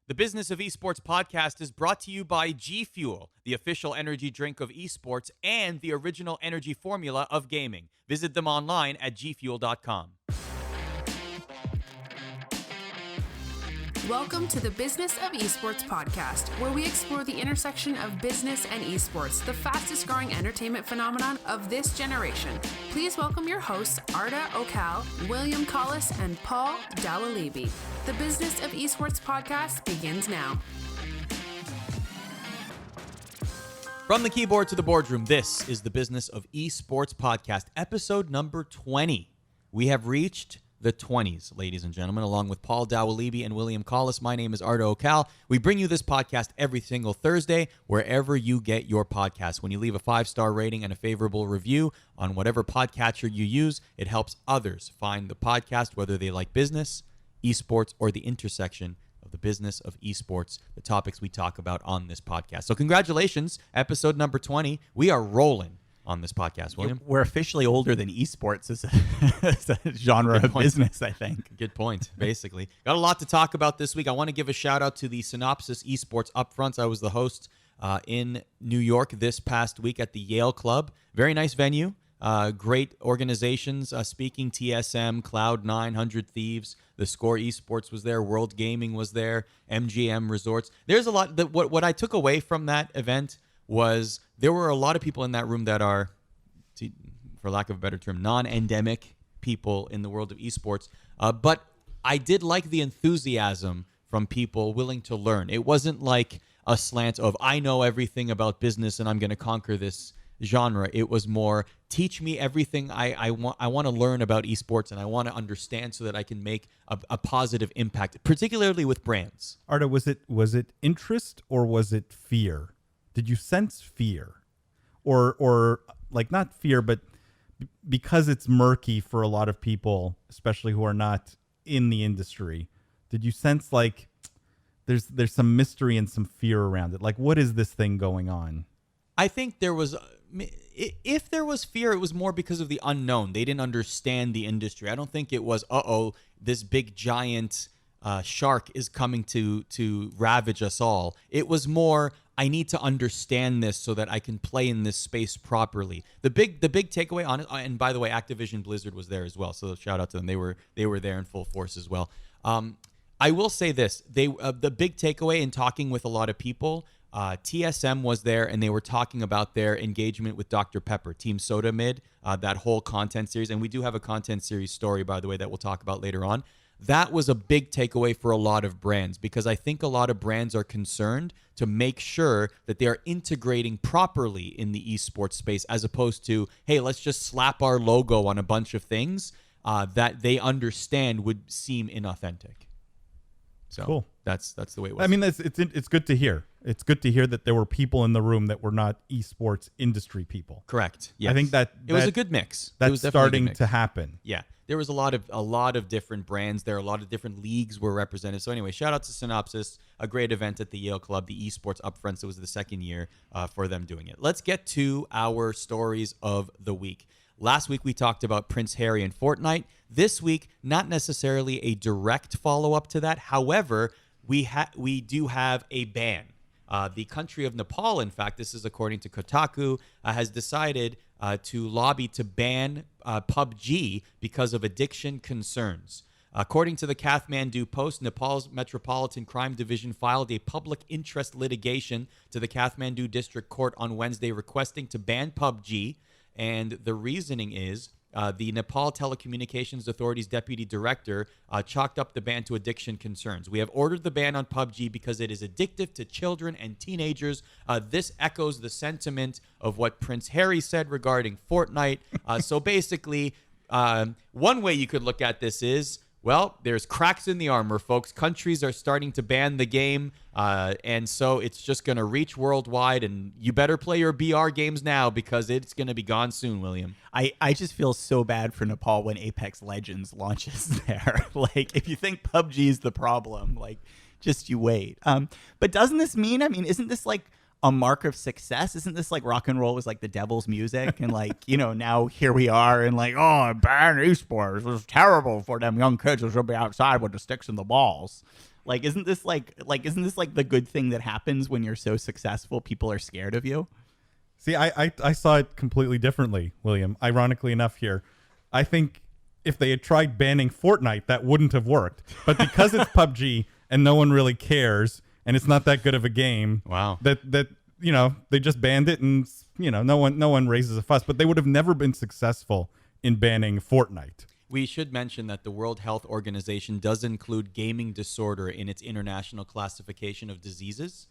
The Business of Esports podcast is brought to you by G Fuel, the official energy drink of esports and the original energy formula of gaming. Visit them online at gfuel.com. Welcome to the Business of Esports podcast, where we explore the intersection of business and esports, the fastest growing entertainment phenomenon of this generation. Please welcome your hosts, Arda Okal, William Collis, and Paul Dawalibi. The Business of Esports podcast begins now. From the keyboard to the boardroom, this is the Business of Esports podcast, episode number 20. We have reached the 20s, ladies and gentlemen, along with Paul Dawalibi and William Collis. My name is Arda Okal. We bring you this podcast every single Thursday, wherever you get your podcasts. When you leave a 5-star rating and a favorable review on whatever podcatcher you use, it helps others find the podcast, whether they like business, esports, or the intersection of the business of esports, the topics we talk about on this podcast. So congratulations, episode number 20. We are rolling on this podcast, William. We're officially older than esports as a genre of business, I think. Good point, basically. Got a lot to talk about this week. I want to give a shout out to the Synopsis Esports Upfronts. I was the host in New York this past week at the Yale Club. Very nice venue. Great organizations speaking, TSM, Cloud9, 100 Thieves, The Score Esports was there, World Gaming was there, MGM Resorts. There's a lot. What I took away from that event was there were a lot of people in that room that are, for lack of a better term, non-endemic people in the world of esports. But I did like the enthusiasm from people willing to learn. It wasn't like a slant of, I know everything about business and I'm going to conquer this genre. It was more, teach me everything I want to learn about esports, and I want to understand so that I can make a positive impact, particularly with brands. Arda, was it interest or was it fear? Did you sense fear? Or like not fear, but because it's murky for a lot of people, especially who are not in the industry, did you sense like there's some mystery and some fear around it? Like, what is this thing going on? I think there was, if there was fear, it was more because of the unknown. They didn't understand the industry. I don't think it was, this big giant shark is coming to ravage us all. It was more, I need to understand this so that I can play in this space properly. The big takeaway on it, and by the way, Activision Blizzard was there as well, so shout out to them. They were there in full force as well. I will say this: the big takeaway in talking with a lot of people, TSM was there, and they were talking about their engagement with Dr. Pepper, Team Soda Mid, that whole content series, and we do have a content series story, by the way, that we'll talk about later on. That was a big takeaway for a lot of brands, because I think a lot of brands are concerned to make sure that they are integrating properly in the esports space, as opposed to, hey, let's just slap our logo on a bunch of things that they understand would seem inauthentic. So cool. That's the way it was. I mean, it's good to hear. It's good to hear that there were people in the room that were not esports industry people. Correct. Yes. I think that it was a good mix. That's starting to happen. Yeah. There was a lot of different brands there. A lot of different leagues were represented. So anyway, shout out to Synopsis, a great event at the Yale Club, the Esports Upfronts. It was the second year for them doing it. Let's get to our stories of the week. Last week, we talked about Prince Harry and Fortnite. This week, not necessarily a direct follow-up to that. However, we do have a ban. The country of Nepal, in fact, this is according to Kotaku, has decided to lobby to ban PUBG because of addiction concerns. According to the Kathmandu Post, Nepal's Metropolitan Crime Division filed a public interest litigation to the Kathmandu District Court on Wednesday requesting to ban PUBG. And the reasoning is the Nepal Telecommunications Authority's deputy director chalked up the ban to addiction concerns. We have ordered the ban on PUBG because it is addictive to children and teenagers. This echoes the sentiment of what Prince Harry said regarding Fortnite. So basically, one way you could look at this is, well, there's cracks in the armor, folks. Countries are starting to ban the game, and so it's just going to reach worldwide, and you better play your BR games now because it's going to be gone soon, William. I just feel so bad for Nepal when Apex Legends launches there. Like, if you think PUBG is the problem, like, just you wait. But doesn't this mean, I mean, isn't this like a mark of success? Isn't this like rock and roll was like the devil's music? And like, you know, now here we are and like, oh, ban esports. It was terrible for them young kids who should be outside with the sticks and the balls. Like, isn't this like the good thing that happens when you're so successful? People are scared of you. See, I saw it completely differently, William. Ironically enough here, I think if they had tried banning Fortnite, that wouldn't have worked. But because it's PUBG and no one really cares, and it's not that good of a game, Wow. that they just banned it, and no one raises a fuss. But they would have never been successful in banning Fortnite. We should mention that the World Health Organization does include gaming disorder in its international classification of diseases.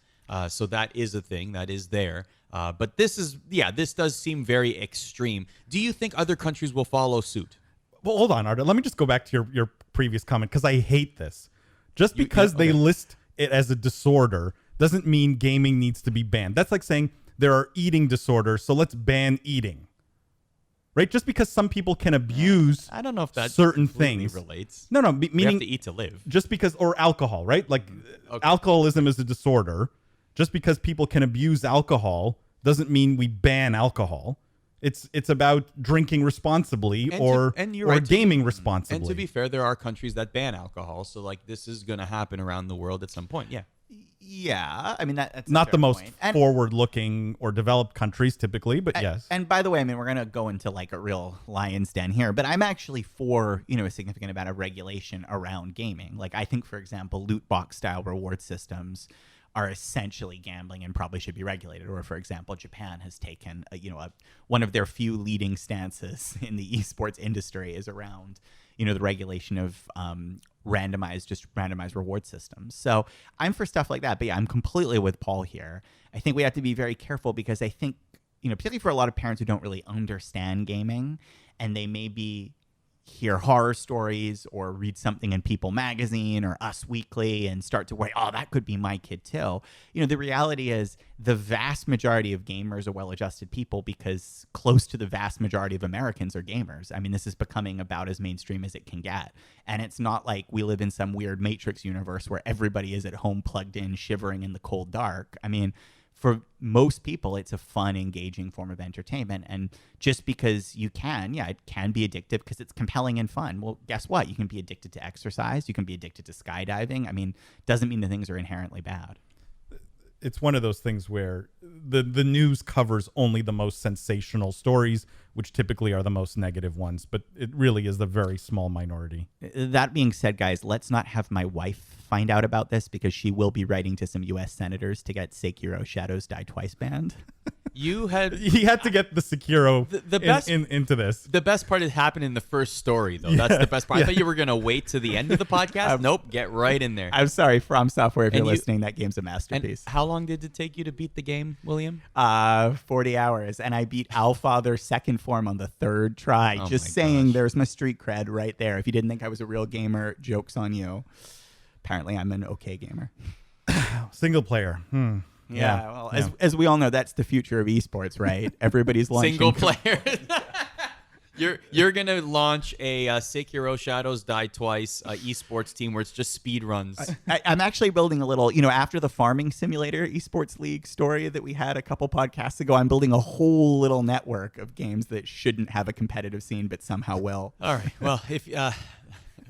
So that is a thing that is there. But this does seem very extreme. Do you think other countries will follow suit? Well, hold on, Arda. Let me just go back to your previous comment, because I hate this. Just because they list it as a disorder doesn't mean gaming needs to be banned. That's like saying there are eating disorders, so let's ban eating. Right? Just because some people can abuse I don't know if that certain completely things relates. No, We meaning have to eat to live. just because, or alcohol, right? Like Okay. alcoholism is a disorder. Just because people can abuse alcohol doesn't mean we ban alcohol. It's about drinking responsibly or gaming responsibly. And to be fair, there are countries that ban alcohol, so like this is going to happen around the world at some point. Yeah. Yeah, I mean that's not the most point. And, forward-looking or developed countries typically, but yes. And by the way, I mean we're gonna go into like a real lion's den here, but I'm actually for a significant amount of regulation around gaming. Like I think, for example, loot box style reward systems are essentially gambling and probably should be regulated. Or, for example, Japan has taken one of their few leading stances in the esports industry is around the regulation of randomized reward systems. So I'm for stuff like that. But yeah, I'm completely with Paul here. I think we have to be very careful because I think, particularly for a lot of parents who don't really understand gaming and they maybe hear horror stories or read something in People magazine or Us Weekly and start to worry, oh, that could be my kid too. The reality is the vast majority of gamers are well-adjusted people because close to the vast majority of Americans are gamers. I mean, this is becoming about as mainstream as it can get. And it's not like we live in some weird Matrix universe where everybody is at home plugged in, shivering in the cold dark. I mean, for most people, it's a fun, engaging form of entertainment. And just because it can be addictive because it's compelling and fun. Well, guess what? You can be addicted to exercise. You can be addicted to skydiving. I mean, doesn't mean the things are inherently bad. It's one of those things where the news covers only the most sensational stories, which typically are the most negative ones, but it really is the very small minority. That being said, guys, let's not have my wife find out about this because she will be writing to some U.S. senators to get Sekiro Shadows Die Twice banned. He had to get the Sekiro into this. The best part happened in the first story, though. That's the best part. I thought you were going to wait to the end of the podcast. Nope, get right in there. I'm sorry, From Software, if you're listening, that game's a masterpiece. And how long did it take you to beat the game, William? 40 hours, and I beat Allfather second form on the third try. Oh Just my saying, gosh. There's my street cred right there. If you didn't think I was a real gamer, joke's on you. Apparently, I'm an okay gamer. Single player. Yeah, well, as we all know, that's the future of esports, right? Everybody's launching Single player. You're gonna launch a Sekiro Shadows Die Twice esports team where it's just speed runs. I'm actually building a little, after the farming simulator esports league story that we had a couple podcasts ago, I'm building a whole little network of games that shouldn't have a competitive scene but somehow will. All right. Well, if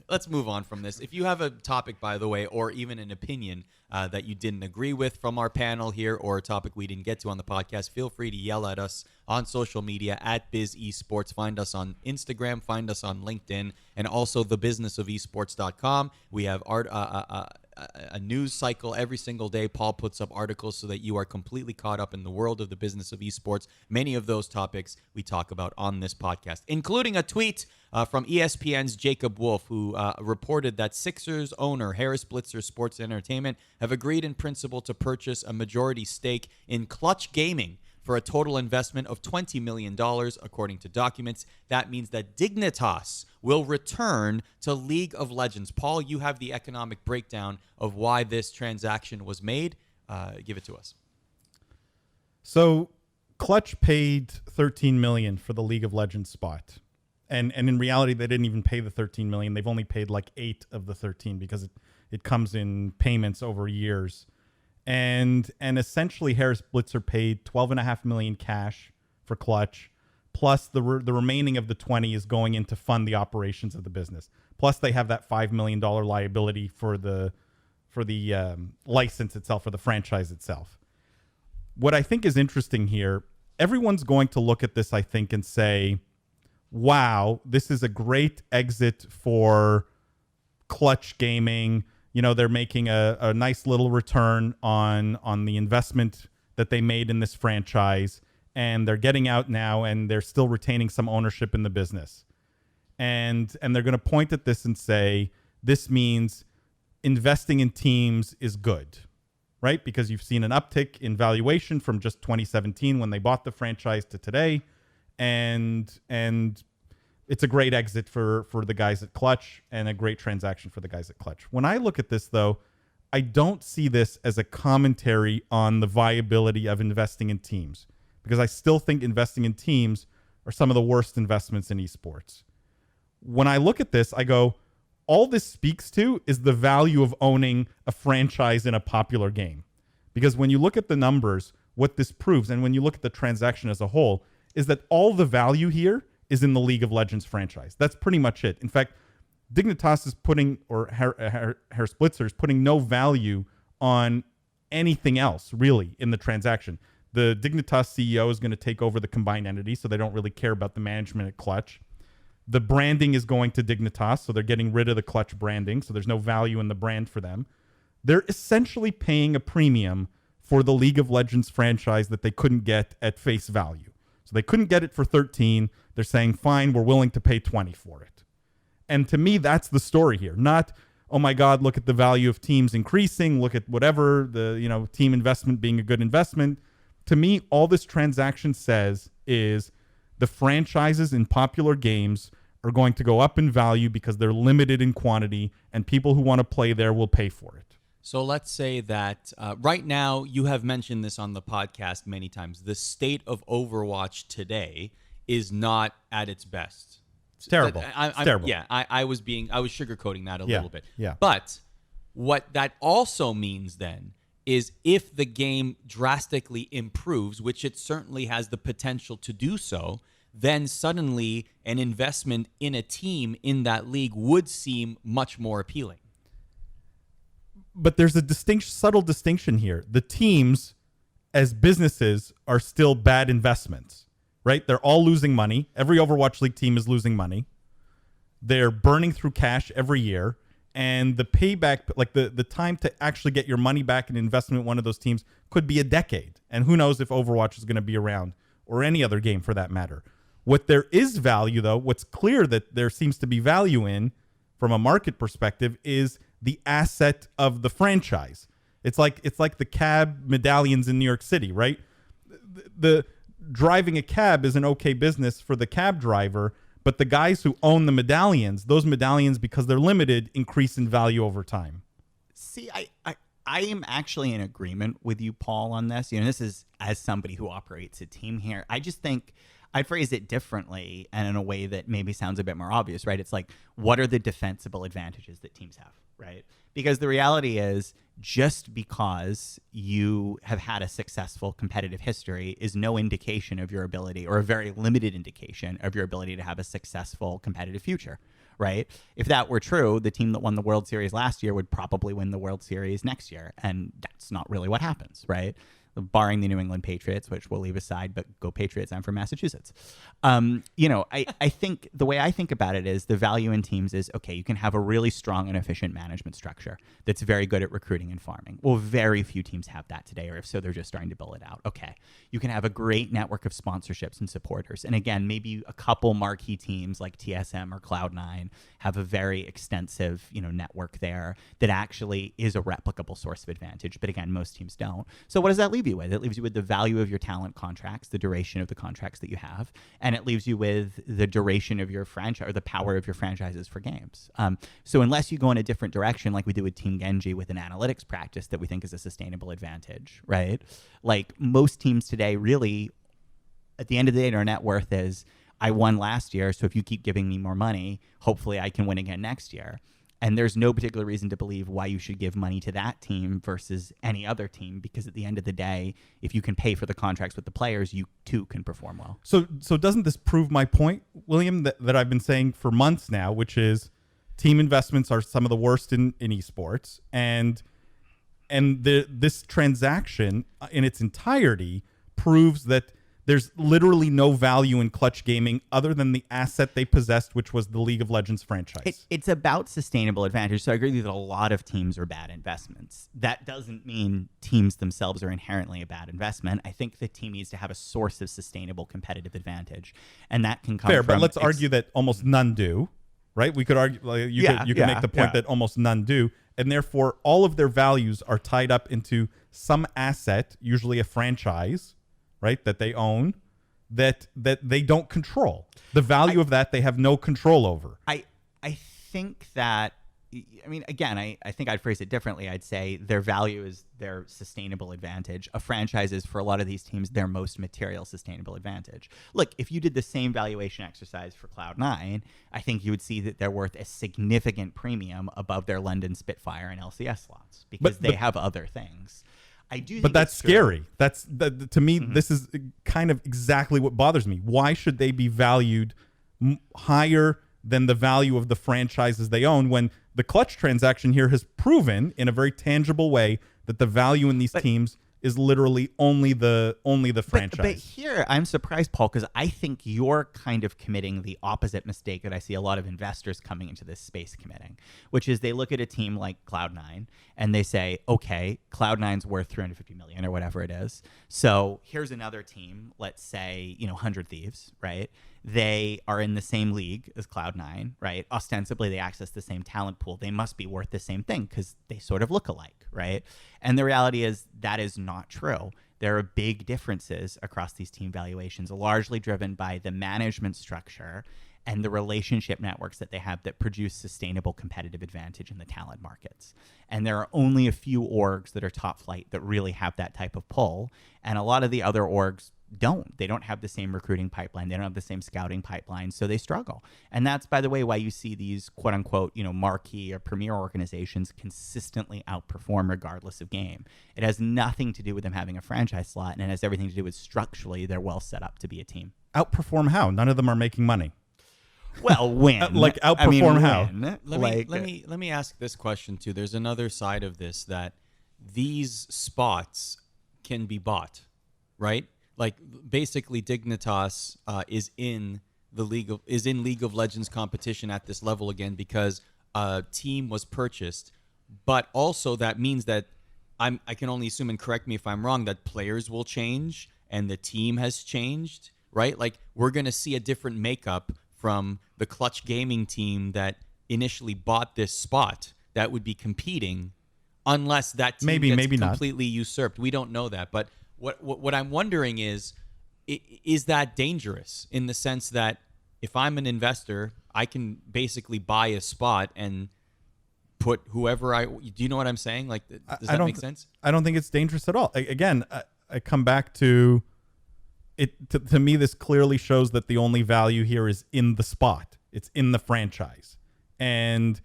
let's move on from this. If you have a topic, by the way, or even an opinion that you didn't agree with from our panel here, or a topic we didn't get to on the podcast, feel free to yell at us on social media at Biz Esports. Find us on Instagram, find us on LinkedIn, and also thebusinessofelsports.com. We have a news cycle every single day. Paul puts up articles so that you are completely caught up in the world of the business of esports. Many of those topics we talk about on this podcast, including a tweet from ESPN's Jacob Wolf, who reported that Sixers owner Harris Blitzer Sports Entertainment have agreed in principle to purchase a majority stake in Clutch Gaming for a total investment of $20 million, according to documents. That means that Dignitas will return to League of Legends. Paul, you have the economic breakdown of why this transaction was made. Give it to us. So Clutch paid $13 million for the League of Legends spot. And in reality, they didn't even pay the $13 million. They've only paid like 8 of the 13 because it comes in payments over years. And essentially, Harris Blitzer paid $12.5 million cash for Clutch, plus the remaining of the 20 is going in to fund the operations of the business. Plus, they have that $5 million liability for the license itself or the franchise itself. What I think is interesting here, everyone's going to look at this, I think, and say, wow, this is a great exit for Clutch Gaming. They're making a nice little return on the investment that they made in this franchise, and they're getting out now, and they're still retaining some ownership in the business. And they're going to point at this and say, this means investing in teams is good, right? Because you've seen an uptick in valuation from just 2017 when they bought the franchise to today. And it's a great exit for the guys at Clutch and a great transaction for the guys at Clutch. When I look at this, though, I don't see this as a commentary on the viability of investing in teams, because I still think investing in teams are some of the worst investments in esports. When I look at this, I go, all this speaks to is the value of owning a franchise in a popular game. Because when you look at the numbers, what this proves, and when you look at the transaction as a whole, is that all the value here is in the League of Legends franchise. That's pretty much it. In fact, Dignitas is putting, or Herr Splitzer is putting no value on anything else, really, in the transaction. The Dignitas CEO is going to take over the combined entity, so they don't really care about the management at Clutch. The branding is going to Dignitas, so they're getting rid of the Clutch branding, so there's no value in the brand for them. They're essentially paying a premium for the League of Legends franchise that they couldn't get at face value. So they couldn't get it for 13. They're saying, fine, we're willing to pay 20 for it. And to me, that's the story here. Not, oh my God, look at the value of teams increasing. Look at whatever, the team investment being a good investment. To me, all this transaction says is the franchises in popular games are going to go up in value because they're limited in quantity, and people who want to play there will pay for it. So let's say that right now, you have mentioned this on the podcast many times, the state of Overwatch today is not at its best. It's terrible. It's terrible. Yeah, I was sugarcoating that a little bit. Yeah. But what that also means then is if the game drastically improves, which it certainly has the potential to do so, then suddenly an investment in a team in that league would seem much more appealing. But there's a subtle distinction here. The teams, as businesses, are still bad investments, right? They're all losing money. Every Overwatch League team is losing money. They're burning through cash every year. And the payback, like the time to actually get your money back in investment in one of those teams could be a decade. And who knows if Overwatch is going to be around, or any other game for that matter. What there is value, though, what's clear that there seems to be value in, from a market perspective, is the asset of the franchise. It's like the cab medallions in New York City, right? The driving a cab is an okay business for the cab driver, but the guys who own the medallions, those medallions, because they're limited, increase in value over time. See, I am actually in agreement with you, Paul, on this. This is as somebody who operates a team here. I just think I'd phrase it differently and in a way that maybe sounds a bit more obvious, right? It's like, what are the defensible advantages that teams have, right? Because the reality is, just because you have had a successful competitive history is no indication of your ability, or a very limited indication of your ability to have a successful competitive future, right? If that were true, the team that won the World Series last year would probably win the World Series next year. And that's not really what happens, right? Barring the New England Patriots, which we'll leave aside, but go Patriots, I'm from Massachusetts. I think the way I think about it is the value in teams is, okay, you can have a really strong and efficient management structure that's very good at recruiting and farming. Well, very few teams have that today, or if so, they're just starting to build it out. Okay, you can have a great network of sponsorships and supporters. And again, maybe a couple marquee teams like TSM or Cloud9 have a very extensive, network there that actually is a replicable source of advantage. But again, most teams don't. So what does that leave you with? It leaves you with the value of your talent contracts, the duration of the contracts that you have, and it leaves you with the duration of your franchise, or the power of your franchises for games. So unless you go in a different direction, like we do with Team Genji with an analytics practice that we think is a sustainable advantage, right? Like most teams today, really, at the end of the day, their net worth is, I won last year, so if you keep giving me more money, hopefully I can win again next year. And there's no particular reason to believe why you should give money to that team versus any other team, because at the end of the day, if you can pay for the contracts with the players, you too can perform well. So doesn't this prove my point, William, that I've been saying for months now, which is team investments are some of the worst in esports, and and this transaction in its entirety proves that there's literally no value in Clutch Gaming other than the asset they possessed, which was the League of Legends franchise. It's about sustainable advantage. So I agree with you that a lot of teams are bad investments. That doesn't mean teams themselves are inherently a bad investment. I think the team needs to have a source of sustainable competitive advantage, and that can come Fair, from but let's argue that almost none do, right? We could argue, you could make the point that almost none do, and therefore all of their values are tied up into some asset, usually a franchise, right, that they own, that they don't control. The value of that they have no control over. I think that, I mean, again, I think I'd phrase it differently. I'd say their value is their sustainable advantage. A franchise is, for a lot of these teams, their most material sustainable advantage. Look, if you did the same valuation exercise for Cloud9, I think you would see that they're worth a significant premium above their London Spitfire and LCS slots because they have other things. I do think but that's scary. True. To me, this is kind of exactly what bothers me. Why should they be valued higher than the value of the franchises they own when the Clutch transaction here has proven in a very tangible way that the value in these teams is literally only the franchise. But here I'm surprised, Paul, because I think you're kind of committing the opposite mistake that I see a lot of investors coming into this space committing, which is they look at a team like Cloud9 and they say, okay, Cloud9's worth $350 million or whatever it is. So here's another team, let's say, 100 Thieves, right? They are in the same league as Cloud9, right? Ostensibly, they access the same talent pool. They must be worth the same thing because they sort of look alike, right? And the reality is that is not true. There are big differences across these team valuations, largely driven by the management structure and the relationship networks that they have that produce sustainable competitive advantage in the talent markets. And there are only a few orgs that are top flight that really have that type of pull. And a lot of the other orgs don't. They don't have the same recruiting pipeline. They don't have the same scouting pipeline, so they struggle. And that's, by the way, why you see these quote unquote, marquee or premier organizations consistently outperform regardless of game. It has nothing to do with them having a franchise slot, and it has everything to do with structurally they're well set up to be a team. Outperform how? None of them are making money. Well, win. Outperform how? Let me ask this question too. There's another side of this that these spots can be bought, right? Like basically, Dignitas is in League of Legends competition at this level again because a team was purchased, but also that means that I can only assume, and correct me if I'm wrong, that players will change and the team has changed, right? Like we're gonna see a different makeup from the Clutch Gaming team that initially bought this spot that would be competing, unless that team gets completely usurped. We don't know that, but. What I'm wondering is that dangerous in the sense that if I'm an investor, I can basically buy a spot and put whoever do you know what I'm saying? Like, does that make sense? I don't think it's dangerous at all. Again, I come back to it. To me, this clearly shows that the only value here is in the spot. It's in the franchise. And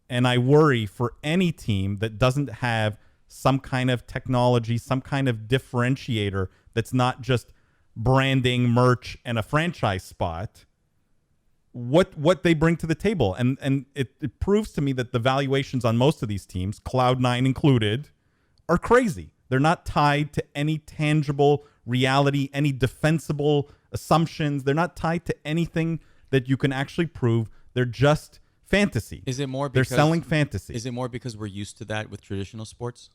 I worry for any team that doesn't have some kind of technology, some kind of differentiator that's not just branding, merch, and a franchise spot, what they bring to the table. And it proves to me that the valuations on most of these teams, Cloud9 included, are crazy. They're not tied to any tangible reality, any defensible assumptions. They're not tied to anything that you can actually prove. They're just fantasy. Is it more because they're selling fantasy? Is it more because we're used to that with traditional sports?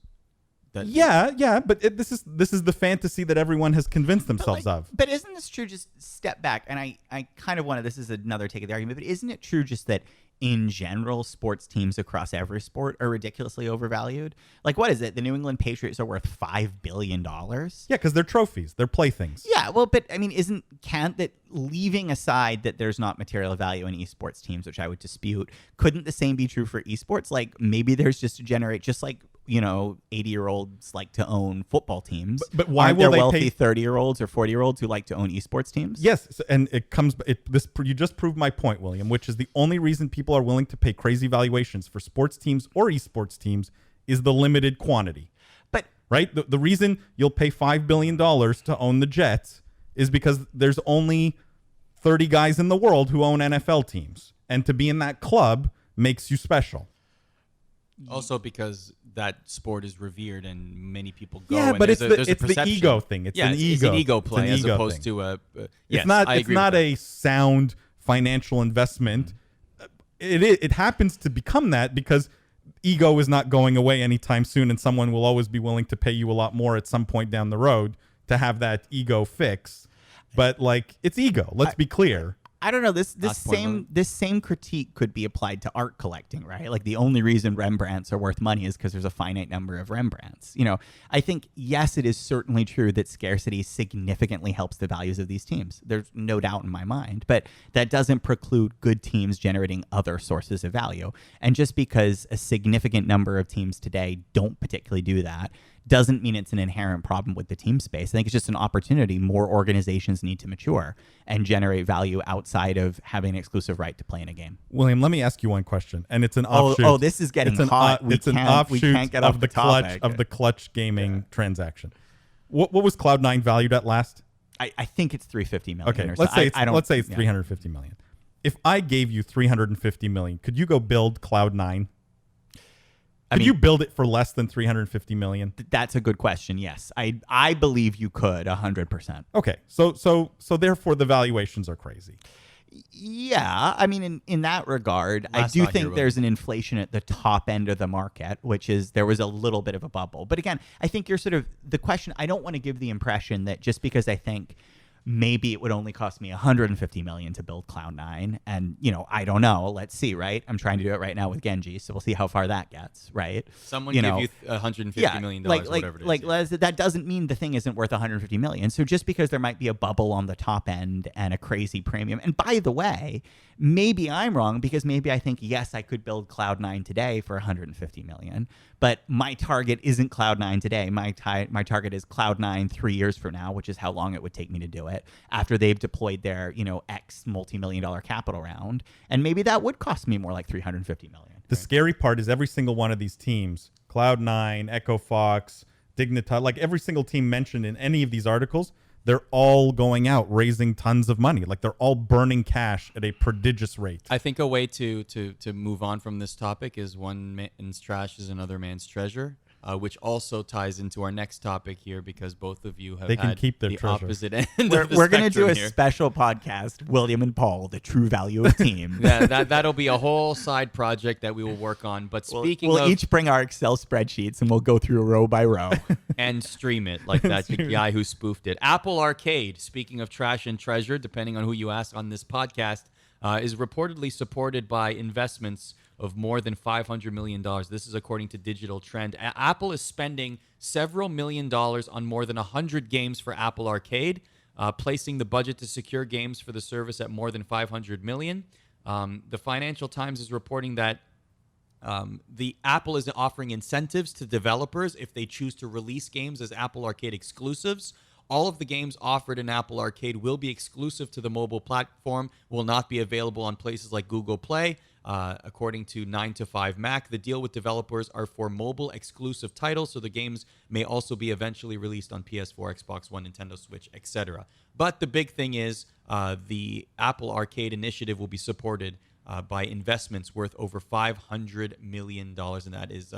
Yeah, but this is the fantasy that everyone has convinced themselves of. But isn't this true? Just step back, and I kind of want to. This is another take of the argument, but isn't it true just that in general, sports teams across every sport are ridiculously overvalued? Like, what is it? The New England Patriots are worth $5 billion. Yeah, because they're trophies, they're playthings. Yeah, well, but I mean, can't that, leaving aside that there's not material value in esports teams, which I would dispute, couldn't the same be true for esports? Like, maybe there's just just like 80-years like to own football teams. But why Aren't will there they wealthy pay 30-year-olds or 40-year-olds who like to own esports teams? Yes, and you just proved my point, William, which is the only reason people are willing to pay crazy valuations for sports teams or esports teams is the limited quantity. But right, the reason you'll pay $5 billion to own the Jets is because there's only 30 guys in the world who own NFL teams, and to be in that club makes you special. Also because that sport is revered and many people go. Yeah, and but there's it's a the perception. ego thing. It's an ego. It's an ego play It's an as ego opposed thing. to a. It's Yes, not. I It's agree not with a sound financial investment. It happens to become that because ego is not going away anytime soon, and someone will always be willing to pay you a lot more at some point down the road to have that ego fix. But like, it's ego. Let's be clear. I don't know. This Last point, same critique could be applied to art collecting, right? Like the only reason Rembrandts are worth money is because there's a finite number of Rembrandts. You know, I think yes, it is certainly true that scarcity significantly helps the values of these teams. There's no doubt in my mind, but that doesn't preclude good teams generating other sources of value. And just because a significant number of teams today don't particularly do that doesn't mean it's an inherent problem with the team space. I think it's just an opportunity. More organizations need to mature and generate value outside of having an exclusive right to play in a game. William, let me ask you one question, and it's an offshoot. Oh, this is getting hot. It's an offshoot we can't get of off the topic. clutch gaming transaction. What was Cloud9 valued at last? I think it's 350 million. Okay, or let's so. say it's yeah. 350 million. If I gave you 350 million, could you go build Cloud9? Could you build it for less than 350 million? That's a good question. Yes, I believe you could 100%. Okay, so therefore the valuations are crazy. Yeah, I mean, in that regard, I Last do thought here, think there's an inflation at the top end of the market, which is there was a little bit of a bubble. But again, I think you're sort of the question. I don't want to give the impression that just because I think maybe it would only cost me 150 million to build Cloud9, and I don't know. Let's see, right? I'm trying to do it right now with Genji, so we'll see how far that gets, right? Someone give you $150 million, whatever it is. Les, that doesn't mean the thing isn't worth 150 million. So just because there might be a bubble on the top end and a crazy premium, and by the way, maybe I'm wrong because maybe I think yes, I could build Cloud9 today for 150 million, but my target isn't Cloud9 today. My target is Cloud9 3 years from now, which is how long it would take me to do it after they've deployed their X multi-million-dollar capital round, and maybe that would cost me more like 350 million. The scary part is every single one of these teams, Cloud9, Echo Fox, Dignitas, like every single team mentioned in any of these articles, they're all going out raising tons of money. Like they're all burning cash at a prodigious rate. I think a way to move on from this topic is one man's trash is another man's treasure, which also ties into our next topic here because both of you have can keep their the treasure. opposite end We're of the going to do a spectrum here. special podcast, William and Paul, the true value of team. Yeah, that'll be a whole side project that we will work on. But speaking we'll of each bring our Excel spreadsheets and we'll go through row by row. and stream it like that guy who spoofed it. Apple Arcade, speaking of trash and treasure, depending on who you ask on this podcast, is reportedly supported by investments of more than $500 million. This is according to Digital Trend. Apple is spending several $1 million on more than 100 games for Apple Arcade, placing the budget to secure games for the service at more than $500 million. The Financial Times is reporting that the Apple is offering incentives to developers if they choose to release games as Apple Arcade exclusives. All of the games offered in Apple Arcade will be exclusive to the mobile platform, will not be available on places like Google Play. According to 9to5Mac, the deal with developers are for mobile exclusive titles, so the games may also be eventually released on PS4, Xbox One, Nintendo Switch, etc. But the big thing is the Apple Arcade initiative will be supported by investments worth over $500 million, and that is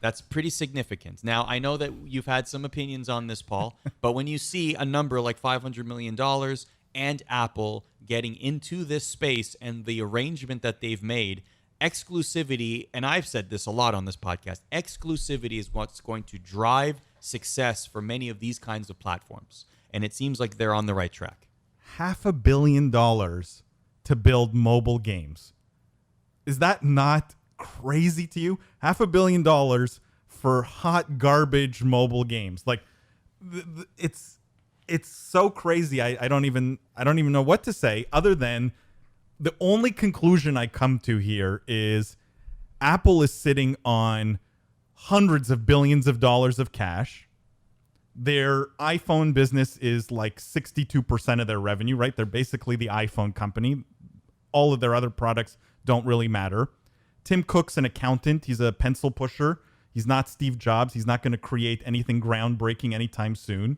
that's pretty significant. Now, I know that you've had some opinions on this, Paul, but when you see a number like $500 million and Apple getting into this space and the arrangement that they've made, exclusivity, and I've said this a lot on this podcast, exclusivity is what's going to drive success for many of these kinds of platforms. And it seems like they're on the right track. $500 million to build mobile games. Is that not crazy to you? $500 million for hot garbage mobile games. Like it's so crazy. I don't even know what to say other than the only conclusion I come to here is Apple is sitting on hundreds of billions of dollars of cash. Their iPhone business is like 62% of their revenue, right? They're basically the iPhone company. All of their other products don't really matter. Tim Cook's an accountant. He's a pencil pusher. He's not Steve Jobs. He's not going to create anything groundbreaking anytime soon.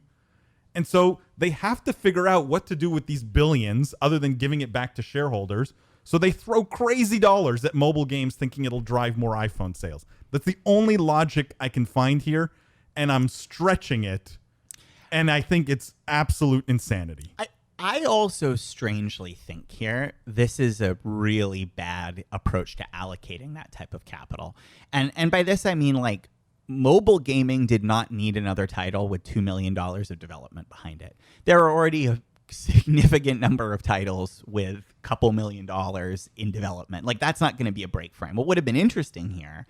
And so they have to figure out what to do with these billions other than giving it back to shareholders. So they throw crazy dollars at mobile games thinking it'll drive more iPhone sales. That's the only logic I can find here, and I'm stretching it, and I think it's absolute insanity. I also strangely think here this is a really bad approach to allocating that type of capital. And by this I mean, like, mobile gaming did not need another title with $2 million of development behind it. There are already a significant number of titles with a couple $1 million in development. Like, that's not going to be a break frame. What would have been interesting here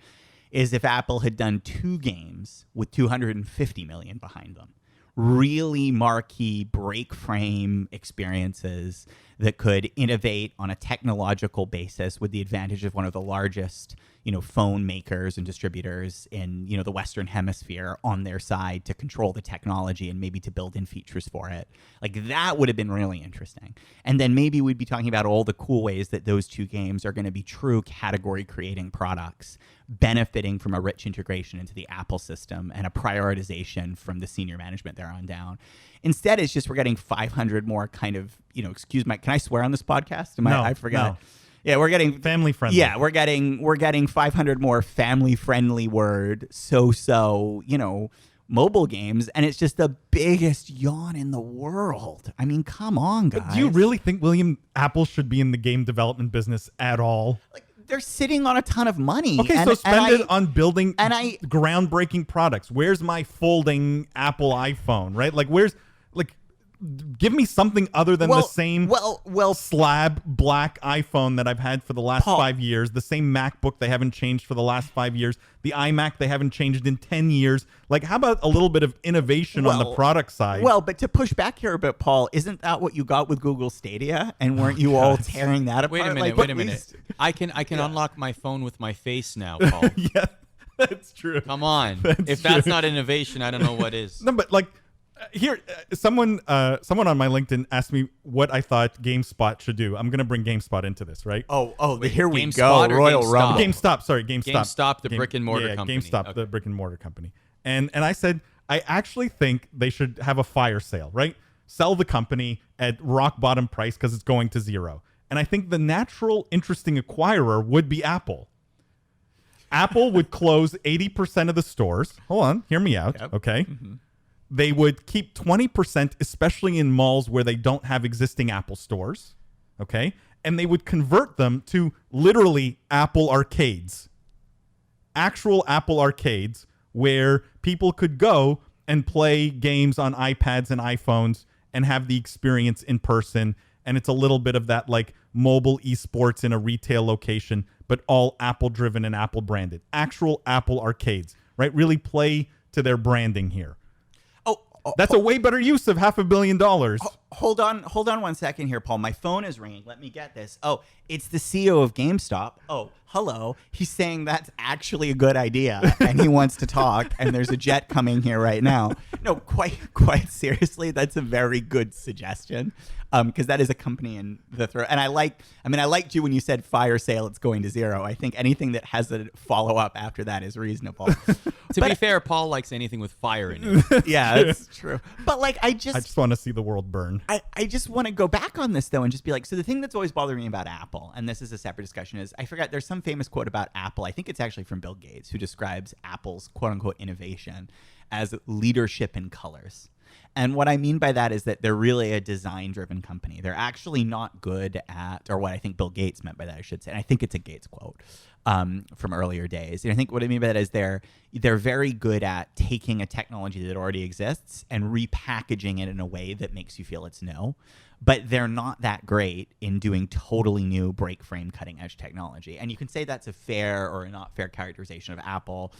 is if Apple had done 2 games with $250 million behind them. Really marquee break frame experiences that could innovate on a technological basis with the advantage of one of the largest, phone makers and distributors in, the Western Hemisphere on their side to control the technology and maybe to build in features for it. Like, that would have been really interesting. And then maybe we'd be talking about all the cool ways that those 2 games are going to be true category creating products, benefiting from a rich integration into the Apple system and a prioritization from the senior management there on down. Instead, it's just we're getting 500 more kind of, can I swear on this podcast? I forgot. No. Yeah, we're getting family friendly. Yeah, we're getting 500 more family friendly word mobile games, and it's just the biggest yawn in the world. I mean, come on, guys. But do you really think Apple should be in the game development business at all? Like, they're sitting on a ton of money. Okay, so spend it on building groundbreaking products. Where's my folding Apple iPhone, right? Like, give me something other than the same slab black iPhone that I've had for the last 5 years, the same MacBook they haven't changed for the last 5 years, the iMac they haven't changed in 10 years. Like, how about a little bit of innovation on the product side? Well, but to push back here a bit, Paul, isn't that what you got with Google Stadia? And weren't you all tearing that apart? Wait a minute. I can unlock my phone with my face now, Paul. Yeah, that's true. Come on. That's not innovation, I don't know what is. No, but here, someone on my LinkedIn asked me what I thought GameSpot should do. I'm going to bring GameSpot into this, right? Wait, here we GameSpot go. or Royal GameStop? Rumble. GameStop, GameStop, the brick and mortar company. GameStop, Okay. the brick and mortar company. And I said, I actually think they should have a fire sale, right? Sell the company at rock bottom price because it's going to zero. And I think the natural, interesting acquirer would be Apple. Apple would close 80% of the stores. Hold on, hear me out, okay? Mm-hmm. They would keep 20%, especially in malls where they don't have existing Apple stores, okay? And they would convert them to literally Apple arcades. Actual Apple arcades where people could go and play games on iPads and iPhones and have the experience in person. And it's a little bit of that, like, mobile esports in a retail location, but all Apple driven and Apple branded. Actual Apple arcades, right? Really play to their branding here. That's a way better use of $500 million. Hold on 1 second here, Paul. My phone is ringing. Let me get this. Oh, it's the CEO of GameStop. Oh, hello. He's saying that's actually a good idea, and he wants to talk. And there's a jet coming here right now. No, quite seriously, that's a very good suggestion. Because that is a company in the throw. And I liked you when you said Firesale, it's going to zero. I think anything that has a follow-up after that is reasonable. To be fair, Paul likes anything with fire in it. Yeah, that's true. But I just want to see the world burn. I just want to go back on this, though, and just be like, so the thing that's always bothering me about Apple, and this is a separate discussion, is I forgot there's some famous quote about Apple. I think it's actually from Bill Gates, who describes Apple's quote-unquote innovation as leadership in colors. And what I mean by that is that they're really a design-driven company. They're actually not good at, or what I think Bill Gates meant by that, I should say. And I think it's a Gates quote from earlier days. And I think what I mean by that is they're very good at taking a technology that already exists and repackaging it in a way that makes you feel it's new. But they're not that great in doing totally new break frame cutting edge technology. And you can say that's a fair or a not fair characterization of Apple.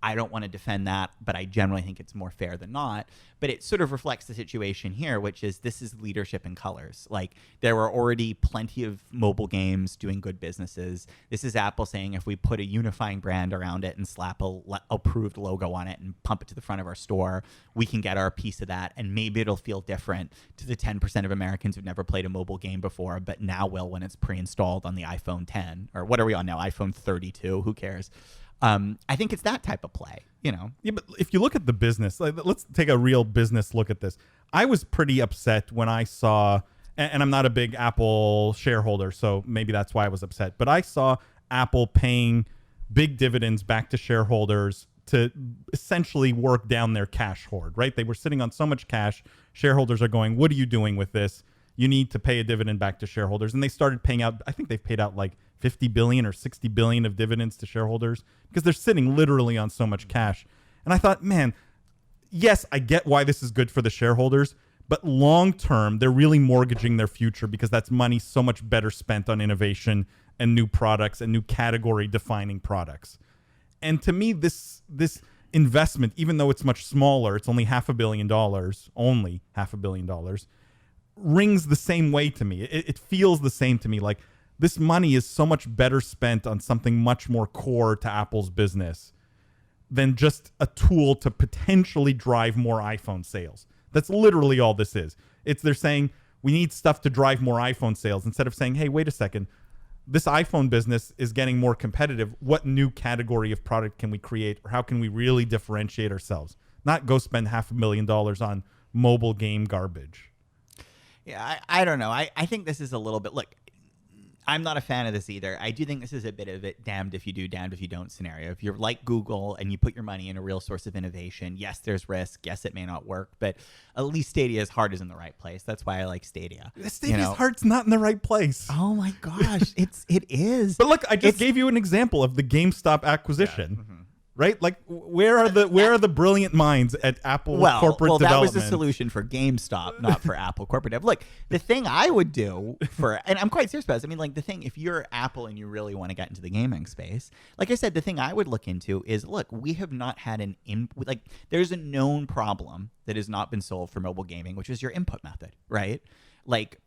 I don't want to defend that, but I generally think it's more fair than not. But it sort of reflects the situation here, which is this is leadership in colors. Like, there were already plenty of mobile games doing good businesses. This is Apple saying if we put a unifying brand around it and slap a approved logo on it and pump it to the front of our store, we can get our piece of that. And maybe it'll feel different to the 10% of Americans who've never played a mobile game before, but now will when it's pre-installed on the iPhone 10. Or what are we on now? iPhone 32? Who cares? I think it's that type of play, Yeah, but if you look at the business, let's take a real business look at this. I was pretty upset when I saw, and I'm not a big Apple shareholder, so maybe that's why I was upset, but I saw Apple paying big dividends back to shareholders to essentially work down their cash hoard, right? They were sitting on so much cash. Shareholders are going, what are you doing with this? You need to pay a dividend back to shareholders. And they started paying out, I think they've paid out like 50 billion or 60 billion of dividends to shareholders because they're sitting literally on so much cash. And I thought, man, yes, I get why this is good for the shareholders, but long term, they're really mortgaging their future because that's money so much better spent on innovation and new products and new category defining products. And to me, this investment, even though it's much smaller, it's only $500 million, only $500 million, rings the same way to me. It feels the same to me. Like this money is so much better spent on something much more core to Apple's business than just a tool to potentially drive more iPhone sales. That's literally all this is. They're saying we need stuff to drive more iPhone sales instead of saying, hey, wait a second. This iPhone business is getting more competitive. What new category of product can we create, or how can we really differentiate ourselves? Not go spend $500 million on mobile game garbage. Yeah, I don't know. I think this is a little bit. Look, I'm not a fan of this either. I do think this is a bit of a damned if you do, damned if you don't scenario. If you're like Google and you put your money in a real source of innovation, yes, there's risk. Yes, it may not work, but at least Stadia's heart is in the right place. That's why I like Stadia. Stadia's heart's not in the right place. Oh my gosh, it is. But look, I just gave you an example of the GameStop acquisition. Yeah. Mm-hmm. Right? Like, where are the brilliant minds at Apple corporate development? Well, that was the solution for GameStop, not for Apple corporate dev. Look, the thing I would do and I'm quite serious about this. I mean, like, the thing, if you're Apple and you really want to get into the gaming space, like I said, the thing I would look into is, look, we have not had there's a known problem that has not been solved for mobile gaming, which is your input method, right? Like,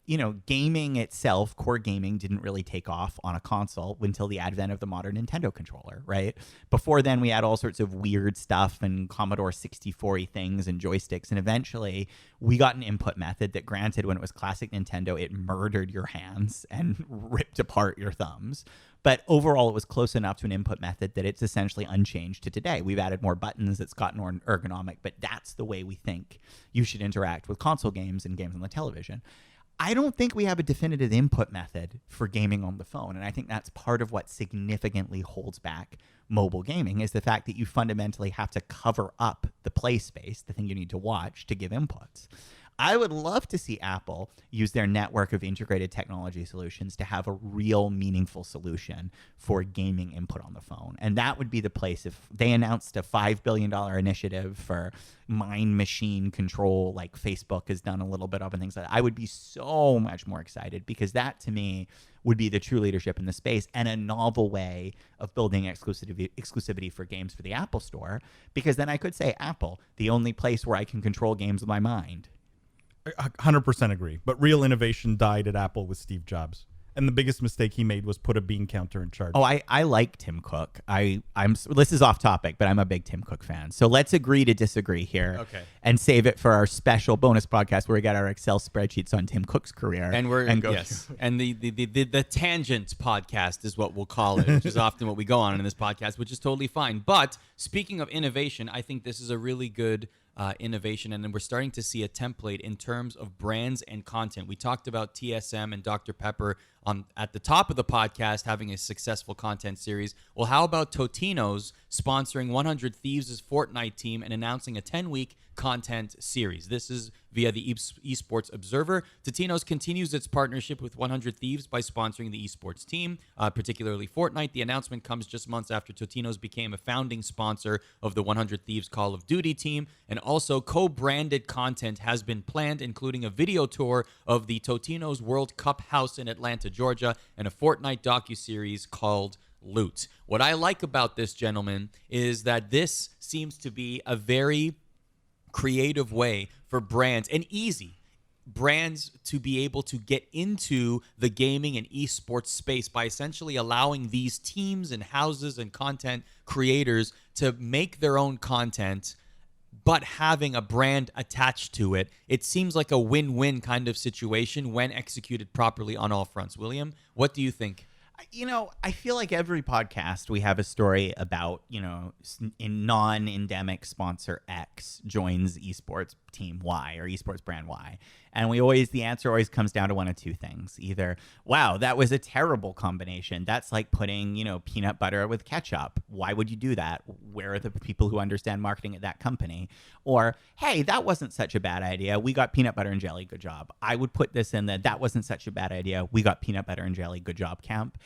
gaming itself, core gaming, didn't really take off on a console until the advent of the modern Nintendo controller, right? Before then, we had all sorts of weird stuff and Commodore 64-y things and joysticks. And eventually, we got an input method that, granted, when it was classic Nintendo, it murdered your hands and ripped apart your thumbs. But overall, it was close enough to an input method that it's essentially unchanged to today. We've added more buttons. It's gotten more ergonomic. But that's the way we think you should interact with console games and games on the television. I don't think we have a definitive input method for gaming on the phone. And I think that's part of what significantly holds back mobile gaming, is the fact that you fundamentally have to cover up the play space, the thing you need to watch, to give inputs. I would love to see Apple use their network of integrated technology solutions to have a real meaningful solution for gaming input on the phone. And that would be the place if they announced a $5 billion initiative for mind machine control, like Facebook has done a little bit of and things like that. I would be so much more excited, because that, to me, would be the true leadership in the space and a novel way of building exclusivity for games for the Apple Store. Because then I could say, Apple, the only place where I can control games with my mind. 100% agree. But real innovation died at Apple with Steve Jobs. And the biggest mistake he made was put a bean counter in charge. Oh, I like Tim Cook. This is off topic, but I'm a big Tim Cook fan. So let's agree to disagree here. Okay. And save it for our special bonus podcast where we got our Excel spreadsheets on Tim Cook's career. And and the tangent podcast is what we'll call it, which is often what we go on in this podcast, which is totally fine. But speaking of innovation, I think this is a really good innovation, and then we're starting to see a template in terms of brands and content. We talked about TSM and Dr. Pepper at the top of the podcast having a successful content series. Well, how about Totino's sponsoring 100 Thieves' Fortnite team and announcing a 10-week content series? This is via the Esports Observer. Totino's continues its partnership with 100 Thieves by sponsoring the esports team, particularly Fortnite. The announcement comes just months after Totino's became a founding sponsor of the 100 Thieves Call of Duty team, and also co-branded content has been planned, including a video tour of the Totino's World Cup house in Atlanta, Georgia, and a Fortnite docuseries called Loot. What I like about this, gentlemen, is that this seems to be a very creative way for brands, and easy brands, to be able to get into the gaming and esports space by essentially allowing these teams and houses and content creators to make their own content, but having a brand attached to it. It seems like a win-win kind of situation when executed properly on all fronts. William, what do you think? I feel like every podcast we have a story about, in non-endemic sponsor X joins esports team Y or esports brand Y. And the answer always comes down to one of two things. Either, wow, that was a terrible combination. That's like putting, peanut butter with ketchup. Why would you do that? Where are the people who understand marketing at that company? Or, hey, that wasn't such a bad idea. We got peanut butter and jelly. Good job. I would put this in that wasn't such a bad idea. We got peanut butter and jelly. Good job, camp.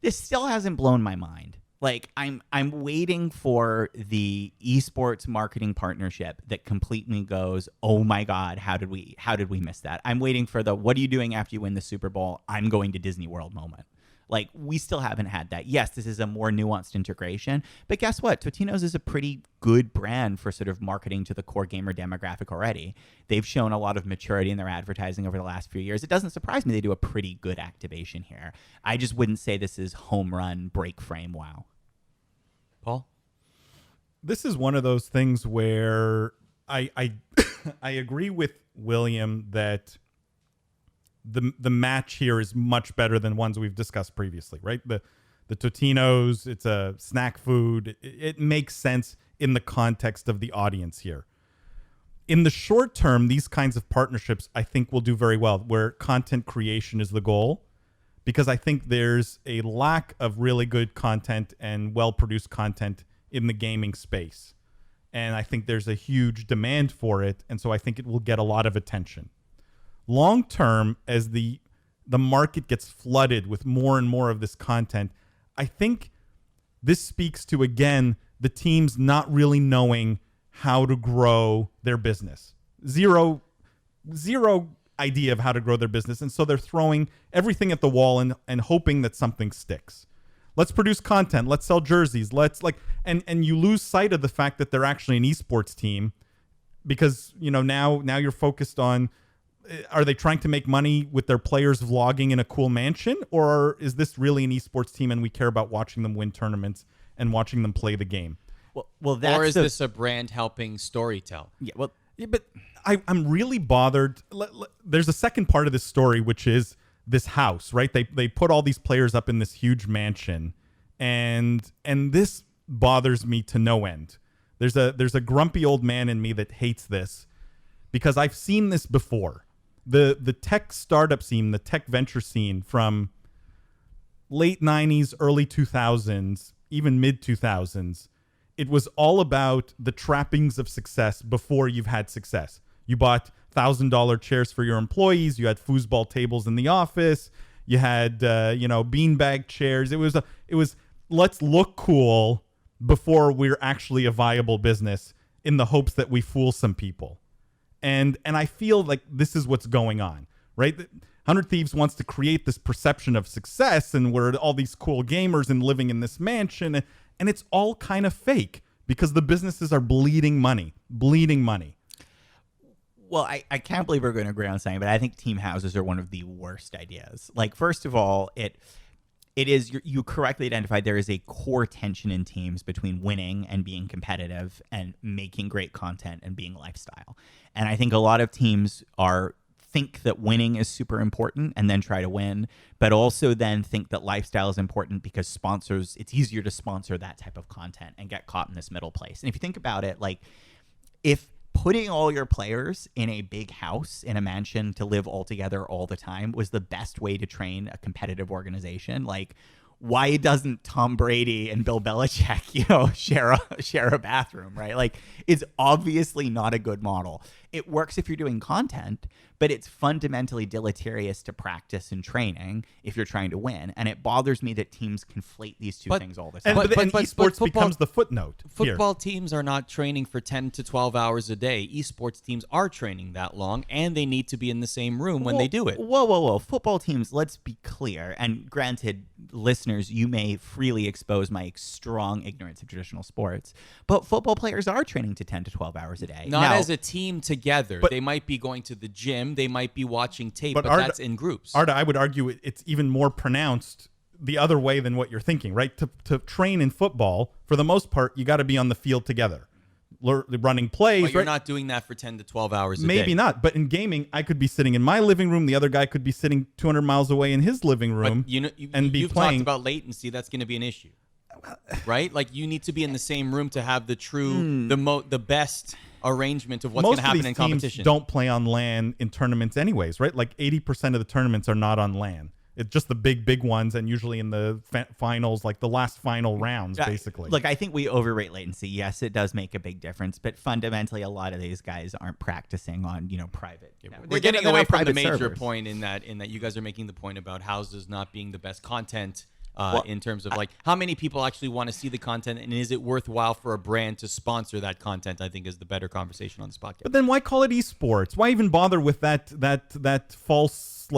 This still hasn't blown my mind. Like, I'm waiting for the esports marketing partnership that completely goes, oh my God, how did we miss that? I'm waiting for the, what are you doing after you win the Super Bowl? I'm going to Disney World moment. Like, we still haven't had that. Yes, this is a more nuanced integration, but guess what? Totino's is a pretty good brand for sort of marketing to the core gamer demographic already. They've shown a lot of maturity in their advertising over the last few years. It doesn't surprise me they do a pretty good activation here. I just wouldn't say this is home run, break frame, wow. Paul? This is one of those things where I I agree with William that the match here is much better than ones we've discussed previously, right? The Totinos, it's a snack food. It makes sense in the context of the audience here. In the short term, these kinds of partnerships, I think, will do very well, where content creation is the goal, because I think there's a lack of really good content and well-produced content in the gaming space. And I think there's a huge demand for it, and so I think it will get a lot of attention. Long term, as the market gets flooded with more and more of this content, I think this speaks to, again, the teams not really knowing how to grow their business. Zero idea of how to grow their business. And so they're throwing everything at the wall and hoping that something sticks. Let's produce content. Let's sell jerseys. And you lose sight of the fact that they're actually an esports team because, now you're focused on, are they trying to make money with their players vlogging in a cool mansion, or is this really an esports team and we care about watching them win tournaments and watching them play the game? Well, that's or is this a brand helping storytell? Yeah, but I'm really bothered. There's a second part of this story, which is this house, right? They put all these players up in this huge mansion, and this bothers me to no end. There's a grumpy old man in me that hates this because I've seen this before. The tech startup scene, the tech venture scene from late 90s, early 2000s, even mid 2000s, it was all about the trappings of success before you've had success. You bought $1,000 chairs for your employees. You had foosball tables in the office. You had beanbag chairs. It was let's look cool before we're actually a viable business in the hopes that we fool some people. And I feel like this is what's going on, right? 100 Thieves wants to create this perception of success, and we're all these cool gamers and living in this mansion, and it's all kind of fake because the businesses are bleeding money. Well, I can't believe we're going to agree on something, but I think team houses are one of the worst ideas. Like, first of all, it is, you correctly identified, there is a core tension in teams between winning and being competitive and making great content and being lifestyle. And I think a lot of teams think that winning is super important and then try to win, but also then think that lifestyle is important because sponsors, it's easier to sponsor that type of content and get caught in this middle place. And if you think about it, like, if putting all your players in a big house in a mansion to live all together all the time was the best way to train a competitive organization, like, why doesn't Tom Brady and Bill Belichick, share a bathroom, right? Like, it's obviously not a good model. It works if you're doing content, but it's fundamentally deleterious to practice and training if you're trying to win. And it bothers me that teams conflate these two things all the time. And esports becomes the footnote. Football teams are not training for 10 to 12 hours a day. Esports teams are training that long, and they need to be in the same room when they do it. Whoa. Football teams, let's be clear. And granted, listeners, you may freely expose my strong ignorance of traditional sports, but football players are training to 10 to 12 hours a day. Not as a team together. They might be going to the gym. They might be watching tape, but that's in groups. Arda, I would argue it's even more pronounced the other way than what you're thinking, right? To train in football, for the most part, you got to be on the field together. running plays. But you're right? not doing that for 10 to 12 hours a day. Maybe not. But in gaming, I could be sitting in my living room. The other guy could be sitting 200 miles away in his living room. But you've playing. talked about latency. That's going to be an issue, right? Like you need to be in the same room to have the true, the best arrangement of what's going to happen in competition. Most of these teams don't play on LAN in tournaments anyways, right? Like 80% of the tournaments are not on LAN. It's just the big ones, and usually in the finals, like the last final rounds, basically. Look, I think we overrate latency. Yes, it does make a big difference, but fundamentally, a lot of these guys aren't practicing on, private. We're getting away from the major point in that you guys are making the point about houses not being the best content in terms of like how many people actually want to see the content, and is it worthwhile for a brand to sponsor that content? I think is the better conversation on this podcast. But then why call it esports? Why even bother with that false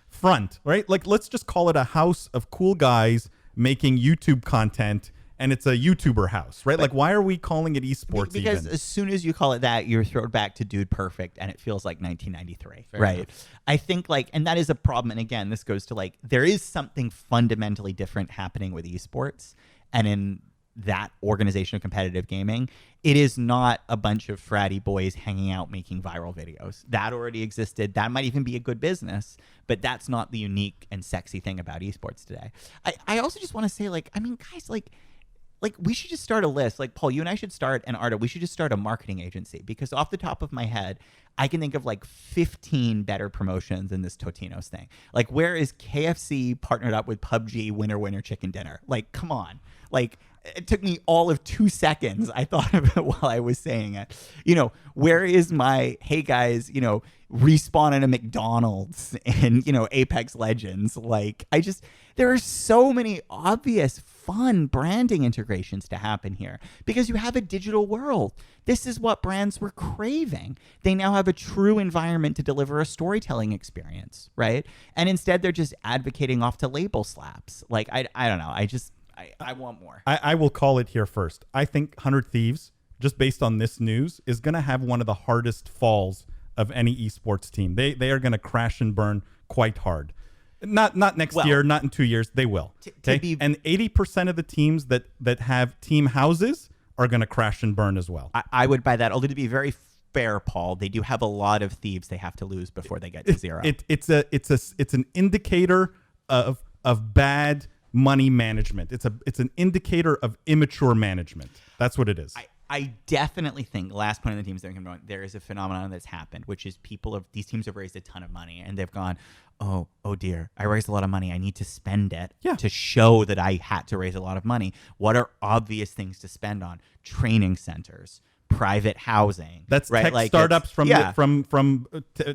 front, right? Like, let's just call it a house of cool guys making YouTube content, and it's a YouTuber house, right? Like, why are we calling it esports? Because as soon as you call it that, you're thrown back to Dude Perfect, and it feels like 1993, right? Enough. I think and that is a problem. And again, this goes to there is something fundamentally different happening with esports, and in that organization of competitive gaming, it is not a bunch of fratty boys hanging out making viral videos. That already existed. That might even be a good business, but that's not the unique and sexy thing about esports today. I also just want to say, guys, we should just start a list. Like, Paul, you and I should start, and Arda, we should just start a marketing agency, because off the top of my head, I can think of 15 better promotions than this Totino's thing. Like, where is KFC partnered up with PUBG winner chicken dinner? Like, come on. It took me all of 2 seconds. I thought of it while I was saying it. Where is my, hey guys, respawn in a McDonald's and, Apex Legends? There are so many obvious fun branding integrations to happen here, because you have a digital world. This is what brands were craving. They now have a true environment to deliver a storytelling experience, right? And instead they're just advocating off to label slaps. I don't know. I want more. I will call it here first. I think 100 Thieves, just based on this news, is going to have one of the hardest falls of any esports team. They are going to crash and burn quite hard. Not next year, not in 2 years. They will. And 80% of the teams that have team houses are going to crash and burn as well. I would buy that. Although, to be very fair, Paul, they do have a lot of Thieves they have to lose before they get to zero. It's an indicator of bad money management. It's an indicator of immature management. That's what it is. I definitely think, last point on the teams that are there is a phenomenon that's happened, which is these teams have raised a ton of money, and they've gone, oh dear, I raised a lot of money. I need to spend it to show that I had to raise a lot of money. What are obvious things to spend on? Training centers, private housing. That's right? Tech startups from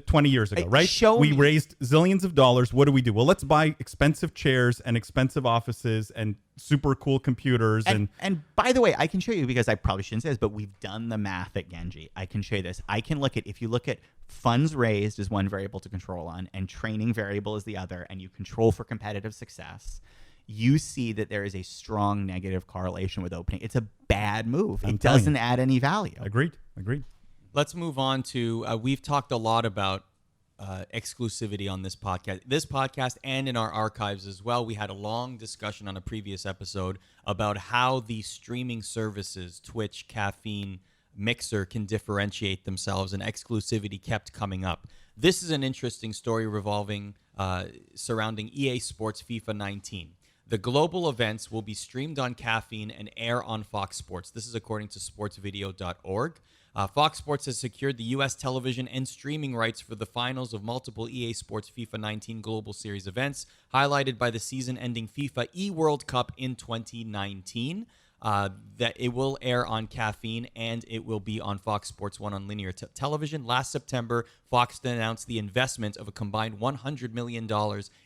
20 years ago, right? We raised zillions of dollars. What do? Well, let's buy expensive chairs and expensive offices and super cool computers. And by the way, I can show you, because I probably shouldn't say this, but we've done the math at Genji. I can show you this. I can look at, if you look at funds raised is one variable to control on, and training variable is the other, and you control for competitive success, you see that there is a strong negative correlation with opening. It's a bad move. It doesn't add any value. Agreed. Let's move on to, we've talked a lot about exclusivity on this podcast and in our archives as well. We had a long discussion on a previous episode about how the streaming services, Twitch, Caffeine, Mixer, can differentiate themselves, and exclusivity kept coming up. This is an interesting story surrounding EA Sports FIFA 19. The global events will be streamed on Caffeine and air on Fox Sports. This is according to sportsvideo.org. Fox Sports has secured the U.S. television and streaming rights for the finals of multiple EA Sports FIFA 19 Global Series events, highlighted by the season-ending FIFA eWorld Cup in 2019. That it will air on Caffeine, and it will be on Fox Sports 1 on linear television. Last September, Fox announced the investment of a combined $100 million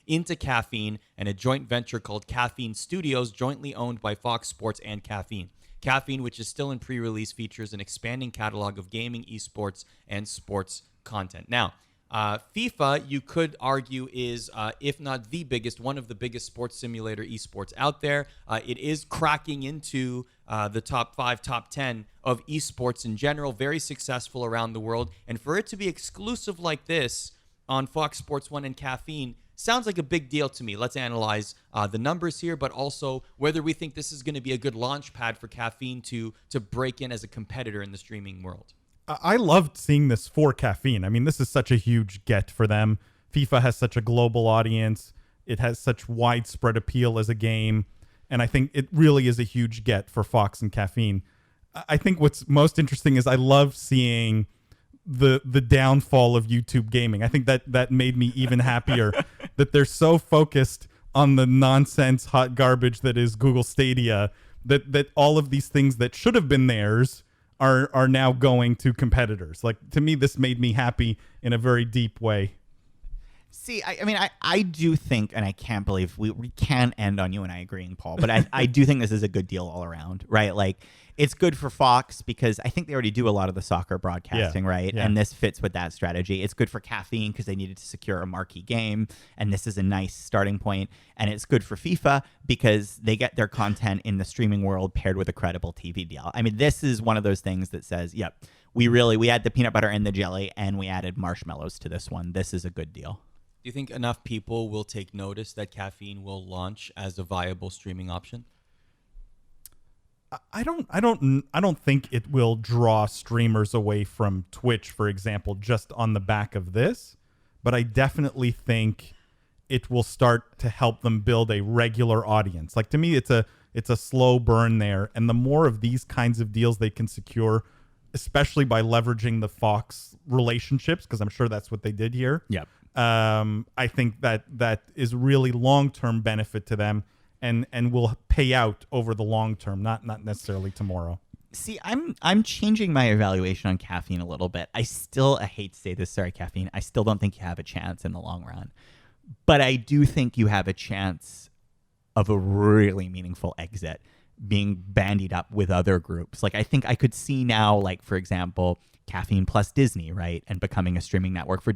into Caffeine and a joint venture called Caffeine Studios, jointly owned by Fox Sports and Caffeine. Caffeine, which is still in pre-release, features an expanding catalog of gaming, esports, and sports content. Now, FIFA, you could argue, is, if not the biggest, one of the biggest sports simulator esports out there. It is cracking into the top 5, top 10 of esports in general, very successful around the world. And for it to be exclusive like this on Fox Sports 1 and Caffeine Sounds like a big deal to me. Let's analyze the numbers here, but also whether we think this is going to be a good launch pad for Caffeine to break in as a competitor in the streaming world. I loved seeing this for Caffeine. I mean, this is such a huge get for them. FIFA has such a global audience. It has such widespread appeal as a game. And I think it really is a huge get for Fox and Caffeine. I think what's most interesting is I love seeing the downfall of YouTube gaming. I think that made me even happier that they're so focused on the nonsense hot garbage that is Google Stadia that all of these things that should have been theirs are now going to competitors. Like, to me, this made me happy in a very deep way. See, I do think, and I can't believe we can end on you and I agreeing, Paul, but I do think this is a good deal all around, right? Like, it's good for Fox because I think they already do a lot of the soccer broadcasting, right? Yeah. And this fits with that strategy. It's good for Caffeine because they needed to secure a marquee game, and this is a nice starting point. And it's good for FIFA because they get their content in the streaming world paired with a credible TV deal. I mean, this is one of those things that says, yep, we had the peanut butter and the jelly, and we added marshmallows to this one. This is a good deal. Do you think enough people will take notice that Caffeine will launch as a viable streaming option? I don't think it will draw streamers away from Twitch, for example, just on the back of this, but I definitely think it will start to help them build a regular audience. Like, to me, it's a slow burn there, and the more of these kinds of deals they can secure, especially by leveraging the Fox relationships, because I'm sure that's what they did here. Yep. I think that is really long-term benefit to them and will pay out over the long term, not necessarily tomorrow. See, I'm changing my evaluation on Caffeine a little bit. I hate to say this, sorry, Caffeine. I still don't think you have a chance in the long run. But I do think you have a chance of a really meaningful exit being bandied up with other groups. Like, I think I could see now, like, for example, Caffeine plus Disney, right? And becoming a streaming network for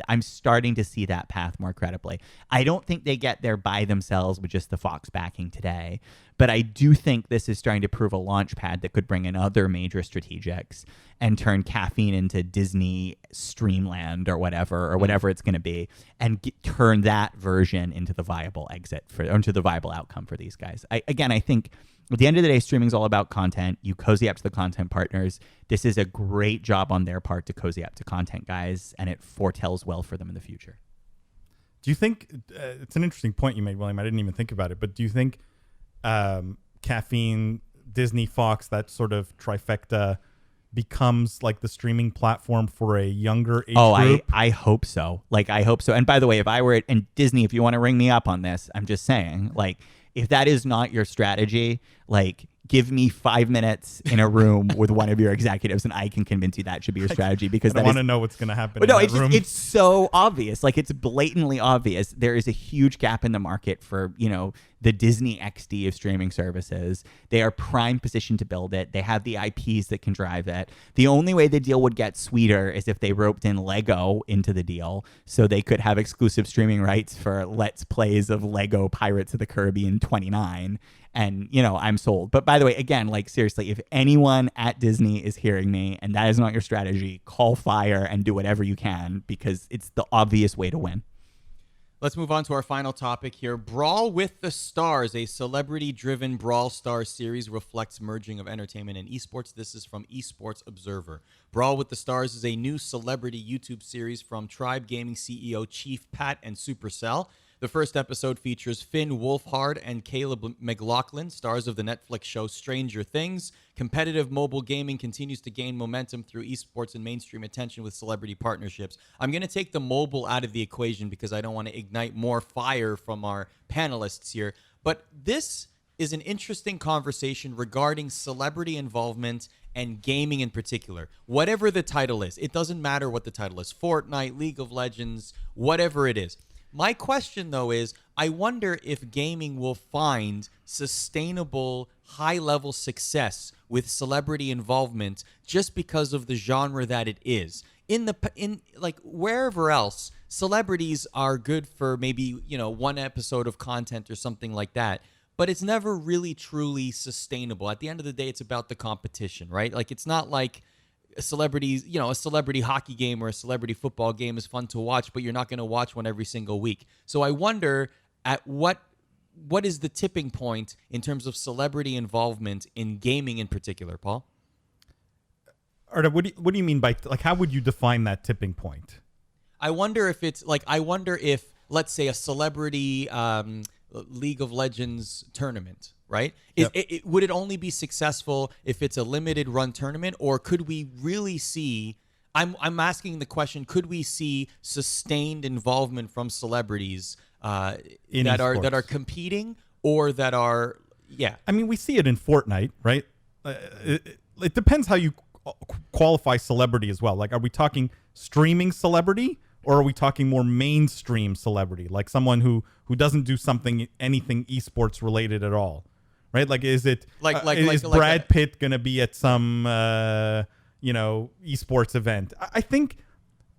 I'm starting to see that path more credibly. I don't think they get there by themselves with just the Fox backing today, but I do think this is starting to prove a launch pad that could bring in other major strategics and turn Caffeine into Disney Streamland or whatever it's going to be, and turn that version into the viable into the viable outcome for these guys. I think at the end of the day, streaming is all about content. You cozy up to the content partners. This is a great job on their part to cozy up to content guys, and it foretells well for them in the future. Do you think it's an interesting point you made, William? I didn't even think about it, but do you think Caffeine, Disney, Fox, that sort of trifecta becomes like the streaming platform for a younger age group? I hope so. I hope so. And by the way, if I were and Disney, if you want to ring me up on this, I'm just saying, like, if that is not your strategy, like, give me 5 minutes in a room with one of your executives and I can convince you that should be your strategy, because I want to know what's going to happen in that room. It's so obvious. Like, it's blatantly obvious. There is a huge gap in the market for, the Disney XD of streaming services. They are prime position to build it. They have the IPs that can drive it. The only way the deal would get sweeter is if they roped in Lego into the deal, so they could have exclusive streaming rights for Let's Plays of Lego Pirates of the Caribbean 29. And, I'm sold. But by the way, again, like, seriously, if anyone at Disney is hearing me and that is not your strategy, call fire and do whatever you can, because it's the obvious way to win. Let's move on to our final topic here. Brawl with the Stars, a celebrity-driven Brawl Stars series, reflects merging of entertainment and esports. This is from Esports Observer. Brawl with the Stars is a new celebrity YouTube series from Tribe Gaming CEO Chief Pat and Supercell. The first episode features Finn Wolfhard and Caleb McLaughlin, stars of the Netflix show Stranger Things. Competitive mobile gaming continues to gain momentum through esports and mainstream attention with celebrity partnerships. I'm going to take the mobile out of the equation because I don't want to ignite more fire from our panelists here. But this is an interesting conversation regarding celebrity involvement and gaming in particular. Whatever the title is, it doesn't matter what the title is. Fortnite, League of Legends, whatever it is. My question, though, is I wonder if gaming will find sustainable, high-level success with celebrity involvement just because of the genre that it is. In wherever else, celebrities are good for maybe, one episode of content or something like that, but it's never really truly sustainable. At the end of the day, it's about the competition, right? Like, it's not like celebrities, a celebrity hockey game or a celebrity football game is fun to watch, but you're not going to watch one every single week. So I wonder at what is the tipping point in terms of celebrity involvement in gaming in particular, Paul? Arda, what do you mean by, like, how would you define that tipping point? I wonder if let's say a celebrity League of Legends tournament, right? Yep. Would it only be successful if it's a limited run tournament, or could we really see? I'm asking the question: could we see sustained involvement from celebrities that are competing or that are? Yeah, I mean, we see it in Fortnite, right? It depends how you qualify celebrity as well. Like, are we talking streaming celebrity, or are we talking more mainstream celebrity, like someone who doesn't do anything esports related at all, right? Like, is it is Brad Pitt going to be at some esports event? I think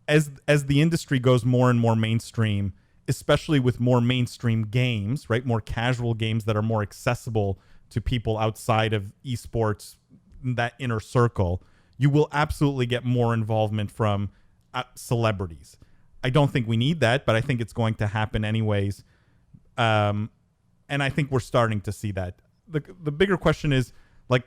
as the industry goes more and more mainstream, especially with more mainstream games, right, more casual games that are more accessible to people outside of esports, that inner circle, you will absolutely get more involvement from celebrities. I don't think we need that, but I think it's going to happen anyways. And I think we're starting to see that. The bigger question is, like,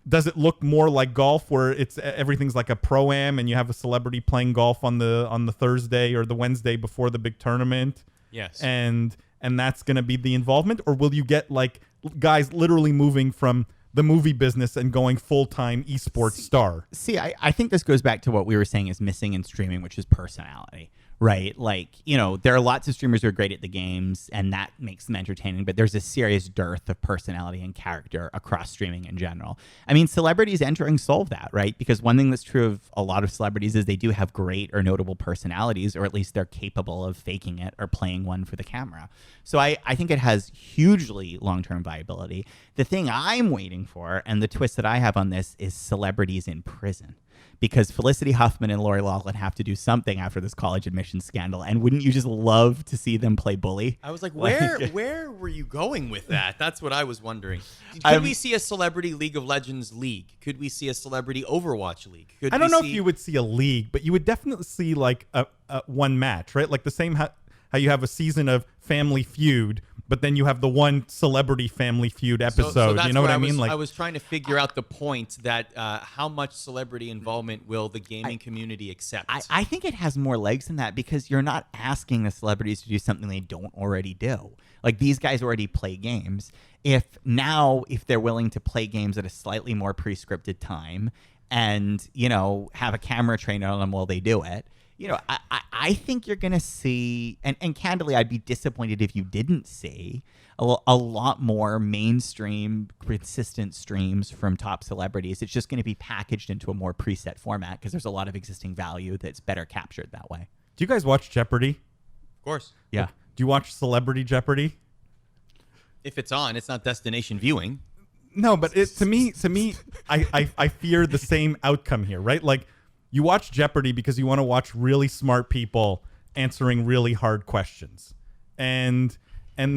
does it look more like golf, where everything's like a pro-am and you have a celebrity playing golf on the Thursday or the Wednesday before the big tournament? Yes. And that's going to be the involvement? Or will you get, like, guys literally moving from the movie business and going full-time esports star? See, I think this goes back to what we were saying is missing in streaming, which is personality, right? Like, there are lots of streamers who are great at the games, and that makes them entertaining, but there's a serious dearth of personality and character across streaming in general. I mean, celebrities entering solve that, right? Because one thing that's true of a lot of celebrities is they do have great or notable personalities, or at least they're capable of faking it or playing one for the camera. So I think it has hugely long-term viability. The thing I'm waiting for, and the twist that I have on this, is celebrities in prison. Because Felicity Huffman and Lori Loughlin have to do something after this college admissions scandal. And wouldn't you just love to see them play bully? I was like, where were you going with that? That's what I was wondering. Could we see a celebrity League of Legends league? Could we see a celebrity Overwatch league? I don't know if you would see a league, but you would definitely see, like, a one match, right? Like the same how you have a season of Family Feud, but then you have the one celebrity Family Feud episode. So that's you know what I mean? Like, I was trying to figure out the point that how much celebrity involvement will the gaming community accept? I think it has more legs than that, because you're not asking the celebrities to do something they don't already do. Like, these guys already play games. If they're willing to play games at a slightly more pre-scripted time and, have a camera trained on them while they do it, I think you're going to see, and candidly, I'd be disappointed if you didn't see a lot more mainstream, consistent streams from top celebrities. It's just going to be packaged into a more preset format because there's a lot of existing value that's better captured that way. Do you guys watch Jeopardy? Of course. Yeah. Like, do you watch Celebrity Jeopardy? If it's on, it's not destination viewing. No, but to me, I fear the same outcome here, right? Like, you watch Jeopardy because you want to watch really smart people answering really hard questions. And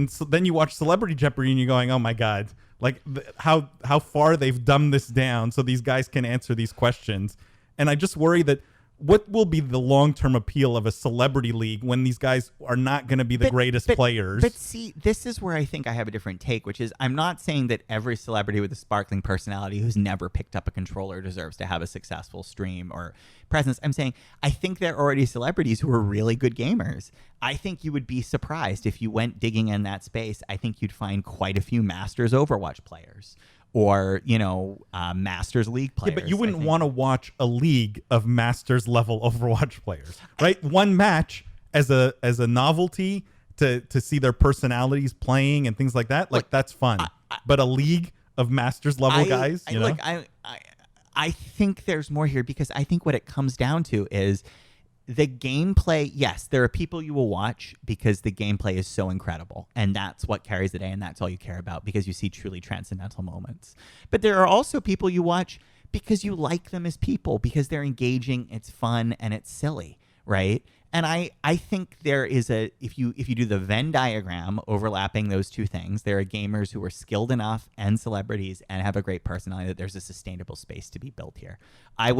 so then you watch Celebrity Jeopardy and you're going, oh my God, like how far they've dumbed this down so these guys can answer these questions. And I just worry that what will be the long-term appeal of a celebrity league when these guys are not going to be the greatest players? But see, this is where I think I have a different take, which is I'm not saying that every celebrity with a sparkling personality who's never picked up a controller deserves to have a successful stream or presence. I'm saying I think there are already celebrities who are really good gamers. I think you would be surprised if you went digging in that space. I think you'd find quite a few Masters Overwatch players. Or, Masters League players. Yeah, but you wouldn't want to watch a league of Masters level Overwatch players, right? One match as a novelty to see their personalities playing and things like that. Like, that's fun. But a league of Masters level guys, I think there's more here, because I think what it comes down to is the gameplay. Yes, there are people you will watch because the gameplay is so incredible, and that's what carries the day, and that's all you care about because you see truly transcendental moments. But there are also people you watch because you like them as people, because they're engaging, it's fun, and it's silly, right? And I think there is if you do the Venn diagram overlapping those two things, there are gamers who are skilled enough and celebrities and have a great personality that there's a sustainable space to be built here. I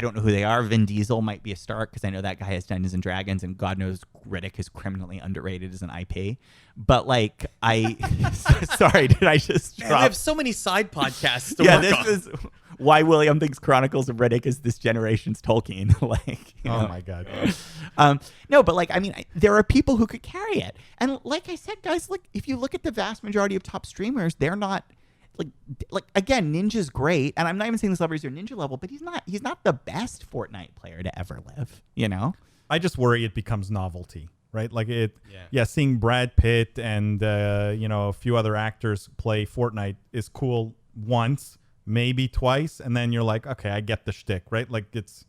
don't know who they are. Vin Diesel might be a start because I know that guy has Dungeons and Dragons, and God knows Riddick is criminally underrated as an IP. But like, sorry, did I just drop? Man, we have so many side podcasts to Yeah, work on. this is why William thinks Chronicles of Riddick is this generation's Tolkien. Like, you know. Oh my God. No, but like, I mean, there are people who could carry it, and like I said, guys, like if you look at the vast majority of top streamers, they're not. Like again, Ninja's great, and I'm not even saying the celebrities are Ninja level, but he's not the best Fortnite player to ever live. You know, I just worry it becomes novelty, right? Like seeing Brad Pitt and a few other actors play Fortnite is cool once, maybe twice, and then you're like, okay, I get the shtick, right? Like it's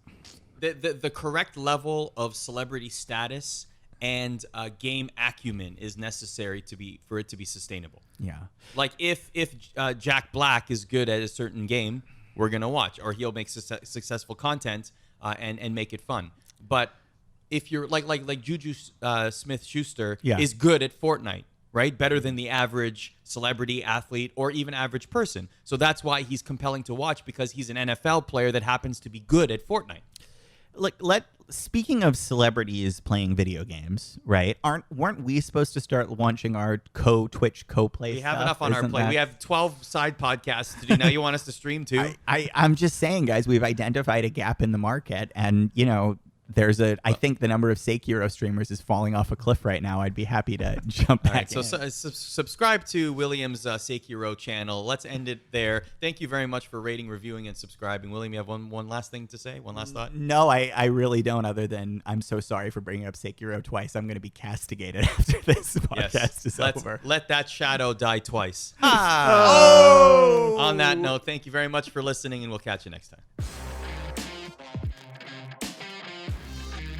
the correct level of celebrity status and game acumen is necessary for it to be sustainable. Yeah. Like if Jack Black is good at a certain game, we're gonna watch, or he'll make successful content and make it fun. But if you're like Juju Smith-Schuster is good at Fortnite, right? Better than the average celebrity, athlete, or even average person. So that's why he's compelling to watch, because he's an NFL player that happens to be good at Fortnite. Speaking of celebrities playing video games, right? Weren't we supposed to start launching our Twitch co-play? We have stuff? enough on our plate. We have 12 side podcasts to do. Now you want us to stream too? I'm just saying, guys, we've identified a gap in the market, and I think the number of Sekiro streamers is falling off a cliff right now. I'd be happy to jump back in. So subscribe to William's Sekiro channel. Let's end it there. Thank you very much for rating, reviewing, and subscribing. William, you have one last thing to say? One last thought? No, I really don't, other than I'm so sorry for bringing up Sekiro twice. I'm going to be castigated after this podcast is over. Let that shadow die twice. Oh! On that note, thank you very much for listening, and we'll catch you next time.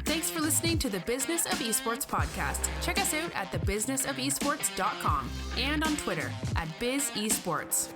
Thanks for listening to the Business of Esports podcast. Check us out at thebusinessofelsports.com and on Twitter at BizEsports.